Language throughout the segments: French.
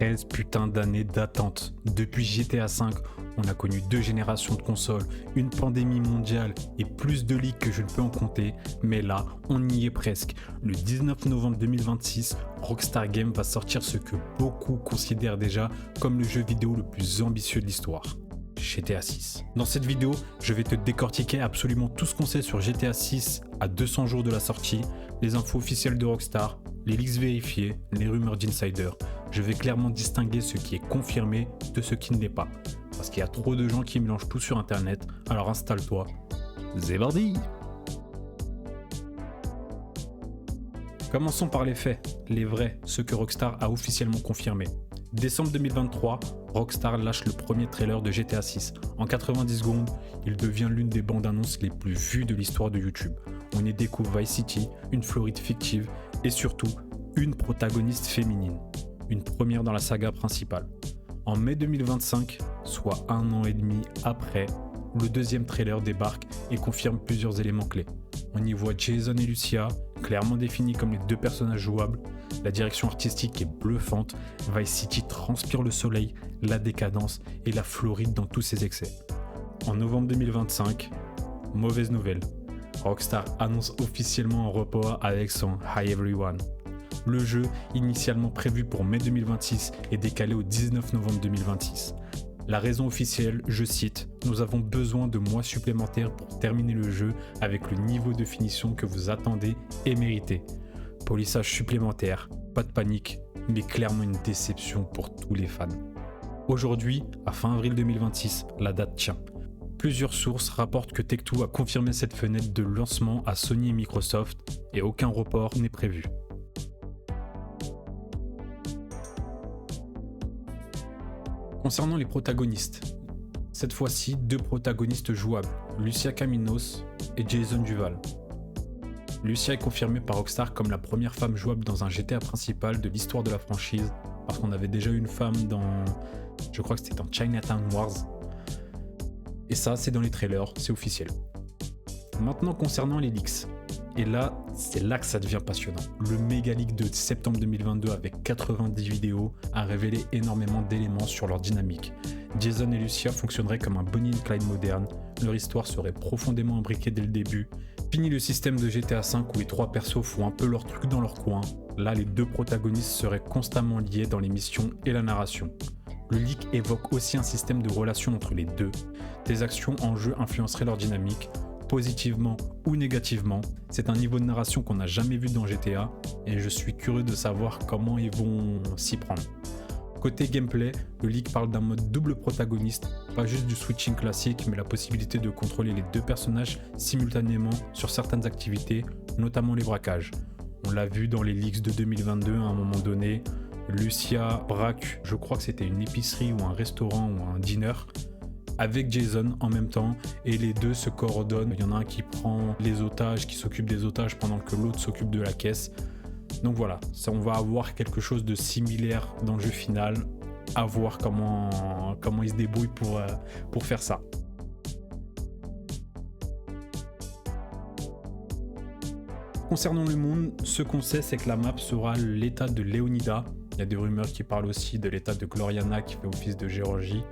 13 putains d'années d'attente. Depuis GTA V, on a connu 2 générations de consoles, une pandémie mondiale et plus de leaks que je ne peux en compter, mais là, on y est presque. Le 19 novembre 2026, Rockstar Games va sortir ce que beaucoup considèrent déjà comme le jeu vidéo le plus ambitieux de l'histoire. GTA 6. Dans cette vidéo, je vais te décortiquer absolument tout ce qu'on sait sur GTA 6 à 200 jours de la sortie, les infos officielles de Rockstar, les leaks vérifiés, les rumeurs d'insiders. Je vais clairement distinguer ce qui est confirmé de ce qui ne l'est pas. Parce qu'il y a trop de gens qui mélangent tout sur internet, alors installe-toi. C'est parti! Commençons par les faits, les vrais, ceux que Rockstar a officiellement confirmés. Décembre 2023, Rockstar lâche le premier trailer de GTA 6. En 90 secondes, il devient l'une des bandes annonces les plus vues de l'histoire de YouTube. On y découvre Vice City, une Floride fictive et surtout une protagoniste féminine. Une première dans la saga principale. En mai 2025, soit 1 an et demi après, le deuxième trailer débarque et confirme plusieurs éléments clés. On y voit Jason et Lucia, clairement définis comme les deux personnages jouables. La direction artistique est bluffante, Vice City transpire le soleil, la décadence et la Floride dans tous ses excès. En novembre 2025, mauvaise nouvelle, Rockstar annonce officiellement un report avec son Hi Everyone. Le jeu, initialement prévu pour mai 2026, est décalé au 19 novembre 2026. La raison officielle, je cite, « Nous avons besoin de mois supplémentaires pour terminer le jeu avec le niveau de finition que vous attendez et méritez. Polissage supplémentaire, pas de panique, mais clairement une déception pour tous les fans. » Aujourd'hui, à fin avril 2026, la date tient. Plusieurs sources rapportent que Take-Two a confirmé cette fenêtre de lancement à Sony et Microsoft et aucun report n'est prévu. Concernant les protagonistes, cette fois-ci 2 protagonistes jouables, Lucia Caminos et Jason Duval. Lucia est confirmée par Rockstar comme la première femme jouable dans un GTA principal de l'histoire de la franchise, parce qu'on avait déjà eu une femme dans, je crois que c'était dans Chinatown Wars. Et ça, c'est dans les trailers, c'est officiel. Maintenant concernant les leaks. Et là, c'est là que ça devient passionnant. Le méga leak de septembre 2022 avec 90 vidéos a révélé énormément d'éléments sur leur dynamique. Jason et Lucia fonctionneraient comme un Bonnie and Clyde moderne, leur histoire serait profondément imbriquée dès le début. Fini le système de GTA V où les 3 persos font un peu leur truc dans leur coin, là les 2 protagonistes seraient constamment liés dans les missions et la narration. Le leak évoque aussi un système de relation entre les deux. Des actions en jeu influenceraient leur dynamique, positivement ou négativement. C'est un niveau de narration qu'on n'a jamais vu dans GTA et je suis curieux de savoir comment ils vont s'y prendre. Côté gameplay, le leak parle d'un mode double protagoniste, pas juste du switching classique mais la possibilité de contrôler les 2 personnages simultanément sur certaines activités, notamment les braquages. On l'a vu dans les leaks de 2022 à un moment donné, Lucia braque, je crois que c'était une épicerie ou un restaurant ou un diner, avec Jason en même temps et les deux se coordonnent. Il y en a un qui prend les otages, qui s'occupe des otages pendant que l'autre s'occupe de la caisse. Donc voilà, ça, on va avoir quelque chose de similaire dans le jeu final, à voir comment ils se débrouillent pour faire ça. Concernant le monde, ce qu'on sait c'est que la map sera l'état de Leonida. Il y a des rumeurs qui parlent aussi de l'état de Gloriana qui fait office de Géorgie.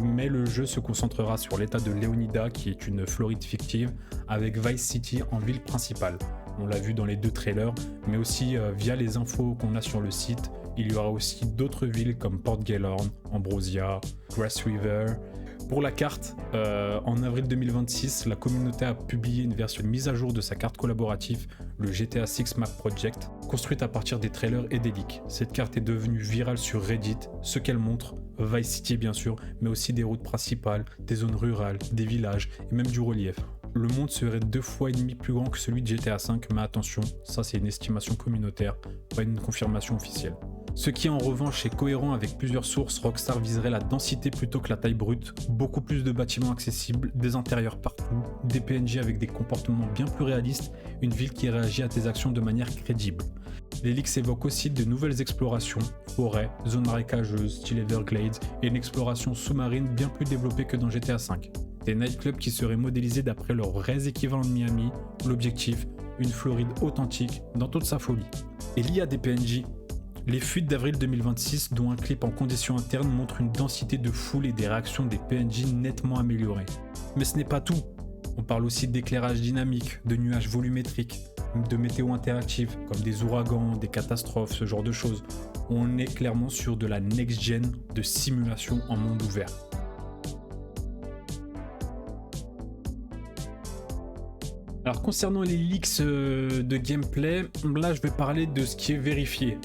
Mais le jeu se concentrera sur l'état de Leonida qui est une Floride fictive avec Vice City en ville principale. On l'a vu dans les 2 trailers, mais aussi via les infos qu'on a sur le site, il y aura aussi d'autres villes comme Port Gaylord, Ambrosia, Grass River. Pour la carte, en avril 2026, la communauté a publié une version mise à jour de sa carte collaborative, le GTA 6 Map Project, construite à partir des trailers et des leaks. Cette carte est devenue virale sur Reddit, ce qu'elle montre, Vice City bien sûr, mais aussi des routes principales, des zones rurales, des villages et même du relief. Le monde serait 2,5 fois plus grand que celui de GTA V, mais attention, ça c'est une estimation communautaire, pas une confirmation officielle. Ce qui en revanche est cohérent avec plusieurs sources, Rockstar viserait la densité plutôt que la taille brute, beaucoup plus de bâtiments accessibles, des intérieurs partout, des PNJ avec des comportements bien plus réalistes, une ville qui réagit à tes actions de manière crédible. Les leaks évoquent aussi de nouvelles explorations, forêts, zones marécageuses, style Everglades, et une exploration sous-marine bien plus développée que dans GTA V. Des nightclubs qui seraient modélisés d'après leur vrai équivalent de Miami, l'objectif, une Floride authentique dans toute sa folie. Et lié à des PNJ, Les fuites d'avril 2026, dont un clip en conditions internes, montrent une densité de foule et des réactions des PNJ nettement améliorées. Mais ce n'est pas tout. On parle aussi d'éclairage dynamique, de nuages volumétriques, de météo interactive, comme des ouragans, des catastrophes, ce genre de choses. On est clairement sur de la next-gen de simulation en monde ouvert. Alors concernant les leaks de gameplay, là je vais parler de ce qui est vérifié.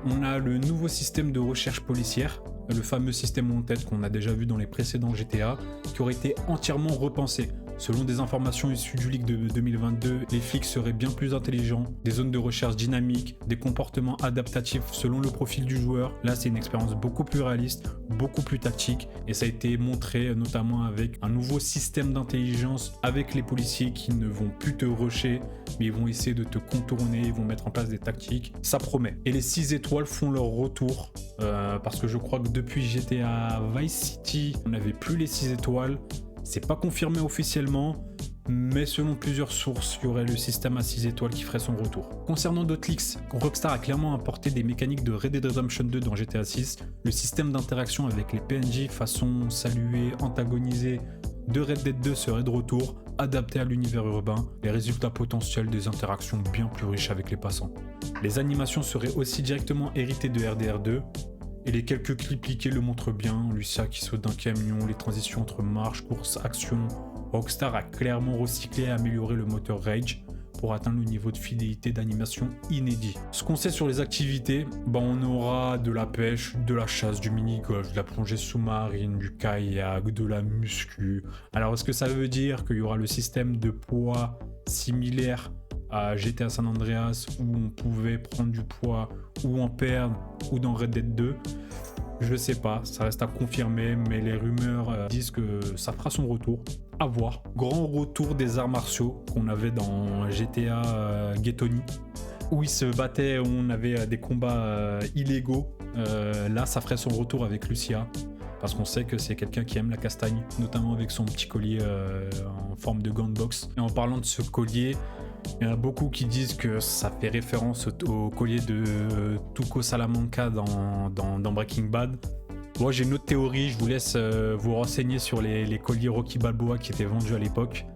On a le nouveau système de recherche policière, le fameux système en tête qu'on a déjà vu dans les précédents GTA, qui aurait été entièrement repensé. Selon des informations issues du leak de 2022, les flics seraient bien plus intelligents, des zones de recherche dynamiques, des comportements adaptatifs selon le profil du joueur. Là, c'est une expérience beaucoup plus réaliste, beaucoup plus tactique, et ça a été montré notamment avec un nouveau système d'intelligence avec les policiers qui ne vont plus te rusher, mais ils vont essayer de te contourner, ils vont mettre en place des tactiques. Ça promet. Et les 6 étoiles font leur retour, parce que je crois que depuis GTA Vice City, on n'avait plus les 6 étoiles. C'est pas confirmé officiellement, mais selon plusieurs sources, il y aurait le système à 6 étoiles qui ferait son retour. Concernant d'autres leaks, Rockstar a clairement apporté des mécaniques de Red Dead Redemption 2 dans GTA 6. Le système d'interaction avec les PNJ façon saluer, antagoniser de Red Dead 2 serait de retour, adapté à l'univers urbain, les résultats potentiels des interactions bien plus riches avec les passants. Les animations seraient aussi directement héritées de RDR 2, et les quelques clips leakés le montrent bien, Lucia qui saute d'un camion, les transitions entre marche, course, action. Rockstar a clairement recyclé et amélioré le moteur Rage pour atteindre le niveau de fidélité d'animation inédit. Ce qu'on sait sur les activités, on aura de la pêche, de la chasse, du mini-golf, de la plongée sous-marine, du kayak, de la muscu. Alors est-ce que ça veut dire qu'il y aura le système de poids similaire à GTA San Andreas où on pouvait prendre du poids ou en perdre, ou dans Red Dead 2? Je sais pas, ça reste à confirmer, mais les rumeurs disent que ça fera son retour. À voir. Grand retour des arts martiaux qu'on avait dans GTA Ghettoni, où ils se battaient, où on avait des combats illégaux. Là, ça ferait son retour avec Lucia, parce qu'on sait que c'est quelqu'un qui aime la castagne, notamment avec son petit collier en forme de gant de boxe. Et en parlant de ce collier, il y en a beaucoup qui disent que ça fait référence au collier de Tuco Salamanca dans Breaking Bad. Moi j'ai une autre théorie, je vous laisse vous renseigner sur les colliers Rocky Balboa qui étaient vendus à l'époque.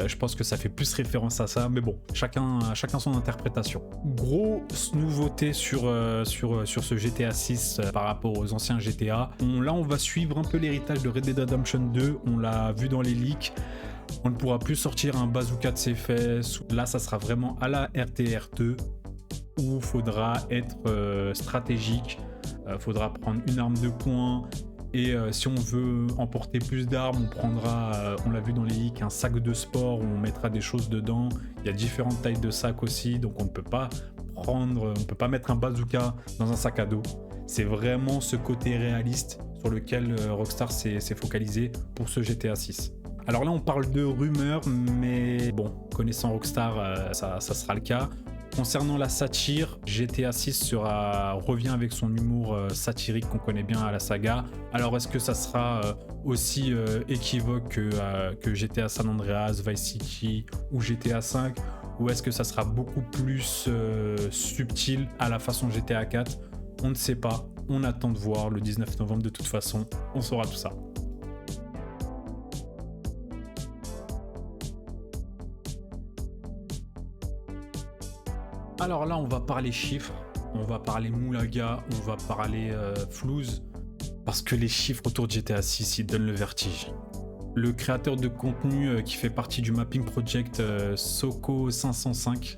Je pense que ça fait plus référence à ça, mais bon, chacun son interprétation. Grosse nouveauté sur ce GTA 6 par rapport aux anciens GTA. Là on va suivre un peu l'héritage de Red Dead Redemption 2, on l'a vu dans les leaks. On ne pourra plus sortir un bazooka de ses fesses. Là, ça sera vraiment à la RTR2 où il faudra être stratégique. Faudra prendre une arme de poing. Et si on veut emporter plus d'armes, on prendra, on l'a vu dans les leaks, un sac de sport où on mettra des choses dedans. Il y a différentes tailles de sacs aussi, donc on ne peut pas mettre un bazooka dans un sac à dos. C'est vraiment ce côté réaliste sur lequel Rockstar s'est focalisé pour ce GTA 6. Alors là on parle de rumeurs, mais bon, connaissant Rockstar, ça sera le cas. Concernant la satire, GTA 6 revient avec son humour satirique qu'on connaît bien à la saga. Alors est-ce que ça sera aussi équivoque que GTA San Andreas, Vice City ou GTA 5, ou est-ce que ça sera beaucoup plus subtil à la façon GTA 4? On ne sait pas, on attend de voir le 19 novembre de toute façon, on saura tout ça. Alors là, on va parler chiffres, on va parler moulaga, on va parler flouze, parce que les chiffres autour de GTA 6, ils donnent le vertige. Le créateur de contenu qui fait partie du mapping project Soko505,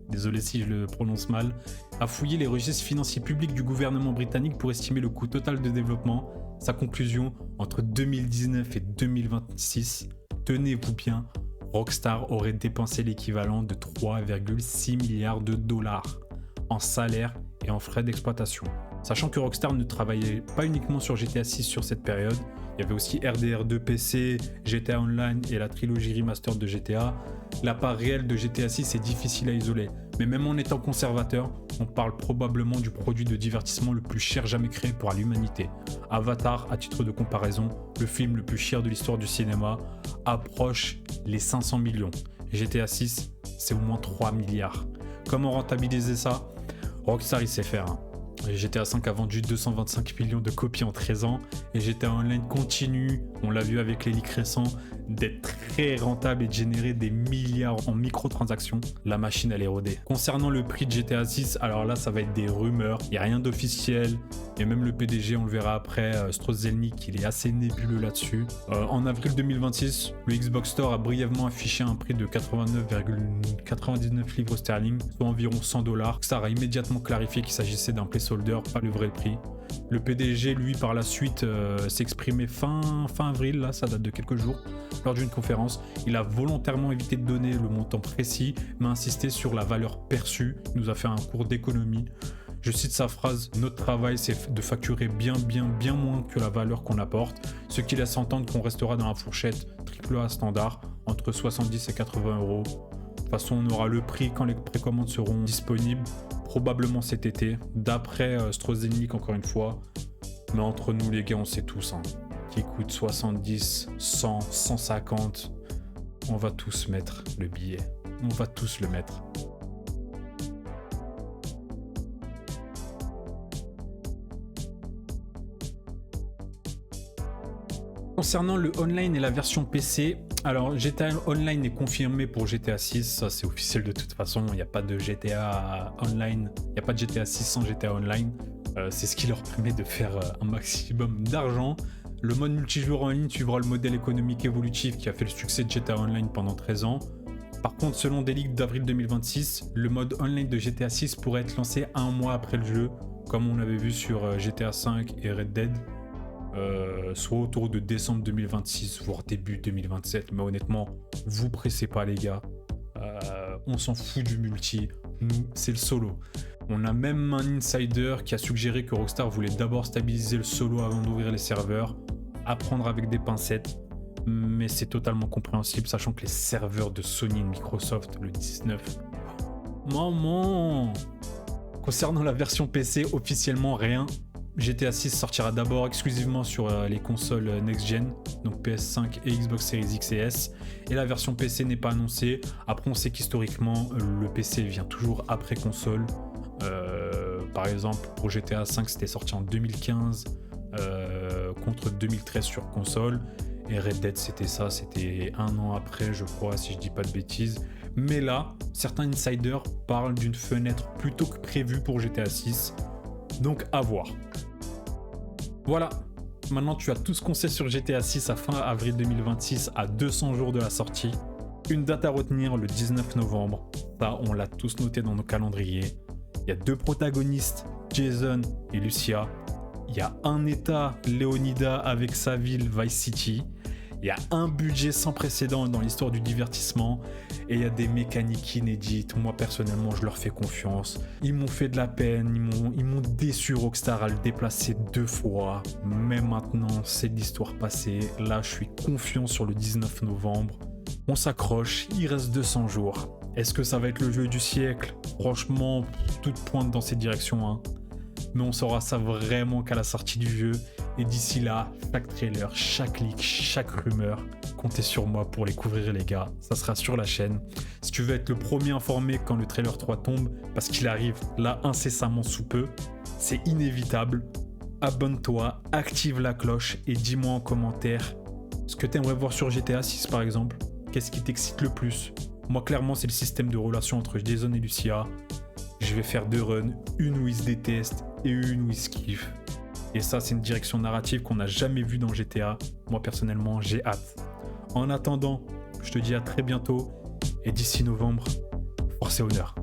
désolé si je le prononce mal, a fouillé les registres financiers publics du gouvernement britannique pour estimer le coût total de développement. Sa conclusion, entre 2019 et 2026, tenez-vous bien, Rockstar aurait dépensé l'équivalent de 3,6 milliards de dollars en salaire et en frais d'exploitation. Sachant que Rockstar ne travaillait pas uniquement sur GTA 6 sur cette période, il y avait aussi RDR 2 PC, GTA Online et la trilogie remaster de GTA. La part réelle de GTA 6 est difficile à isoler, mais même en étant conservateur, on parle probablement du produit de divertissement le plus cher jamais créé pour l'humanité. Avatar, à titre de comparaison, le film le plus cher de l'histoire du cinéma, approche les 500 millions. GTA 6, c'est au moins 3 milliards. Comment rentabiliser ça? Rockstar, il sait faire. GTA V a vendu 225 millions de copies en 13 ans et GTA Online continue, on l'a vu avec les leaks récents, d'être très rentable et de générer des milliards en microtransactions. La machine elle est rodée. Concernant le prix de GTA 6, alors là ça va être des rumeurs, il n'y a rien d'officiel et même le PDG, on le verra après, Strozelnik, il est assez nébuleux là-dessus. En avril 2026, le Xbox Store a brièvement affiché un prix de 89,99 livres sterling, soit environ $100. Rockstar a immédiatement clarifié qu'il s'agissait d'un placeholder, pas le vrai prix. Le PDG, lui, par la suite, s'est exprimé fin avril, là, ça date de quelques jours, lors d'une conférence. Il a volontairement évité de donner le montant précis, mais insisté sur la valeur perçue. Il nous a fait un cours d'économie. Je cite sa phrase: notre travail, c'est de facturer bien moins que la valeur qu'on apporte, ce qui laisse entendre qu'on restera dans la fourchette AAA standard, entre 70 et 80 euros. De toute façon, on aura le prix quand les précommandes seront disponibles, probablement cet été, d'après Strozelnik encore une fois. Mais entre nous les gars, on sait tous, hein, qui coûte 70, 100, 150, on va tous mettre le billet. On va tous le mettre. Concernant le online et la version PC, alors GTA Online est confirmé pour GTA 6, ça c'est officiel de toute façon, il n'y a pas de GTA Online, il n'y a pas de GTA 6 sans GTA Online, c'est ce qui leur permet de faire un maximum d'argent. Le mode multijoueur en ligne suivra le modèle économique évolutif qui a fait le succès de GTA Online pendant 13 ans. Par contre, selon des leaks d'avril 2026, le mode online de GTA 6 pourrait être lancé un mois après le jeu, comme on l'avait vu sur GTA 5 et Red Dead. Soit autour de décembre 2026 voire début 2027, mais honnêtement vous pressez pas les gars, on s'en fout du multi, nous c'est le solo. On a même un insider qui a suggéré que Rockstar voulait d'abord stabiliser le solo avant d'ouvrir les serveurs, apprendre avec des pincettes, mais c'est totalement compréhensible sachant que les serveurs de Sony et Microsoft le 19, maman. Concernant la version PC, officiellement rien. GTA 6 sortira d'abord exclusivement sur les consoles next-gen, donc PS5 et Xbox Series X et S, et la version PC n'est pas annoncée. Après, on sait qu'historiquement, le PC vient toujours après console. Par exemple, pour GTA 5, c'était sorti en 2015 contre 2013 sur console, et Red Dead, c'était un an après, je crois, si je dis pas de bêtises. Mais là, certains insiders parlent d'une fenêtre plutôt que prévue pour GTA 6, donc à voir. Voilà, maintenant tu as tout ce qu'on sait sur GTA 6 à fin avril 2026, à 200 jours de la sortie. Une date à retenir, le 19 novembre. Ça, on l'a tous noté dans nos calendriers. Il y a deux protagonistes, Jason et Lucia. Il y a un état, Leonida, avec sa ville, Vice City. Il y a un budget sans précédent dans l'histoire du divertissement et il y a des mécaniques inédites. Moi personnellement, je leur fais confiance. Ils m'ont fait de la peine, ils m'ont déçu. Rockstar à le déplacer 2 fois. Mais maintenant, c'est de l'histoire passée. Là, je suis confiant sur le 19 novembre. On s'accroche, il reste 200 jours. Est-ce que ça va être le jeu du siècle? Franchement, toute pointe dans cette direction, hein. Mais on saura ça vraiment qu'à la sortie du jeu. Et d'ici là, chaque trailer, chaque leak, chaque rumeur, comptez sur moi pour les couvrir les gars, ça sera sur la chaîne. Si tu veux être le premier informé quand le trailer 3 tombe, parce qu'il arrive là incessamment sous peu, c'est inévitable, abonne-toi, active la cloche et dis-moi en commentaire ce que tu aimerais voir sur GTA 6 par exemple. Qu'est-ce qui t'excite le plus? Moi clairement c'est le système de relation entre Jason et Lucia. Je vais faire 2 runs, une où ils se détestent et une où ils se kiffent. Et ça, c'est une direction narrative qu'on n'a jamais vue dans GTA. Moi, personnellement, j'ai hâte. En attendant, je te dis à très bientôt. Et d'ici novembre, force et honneur.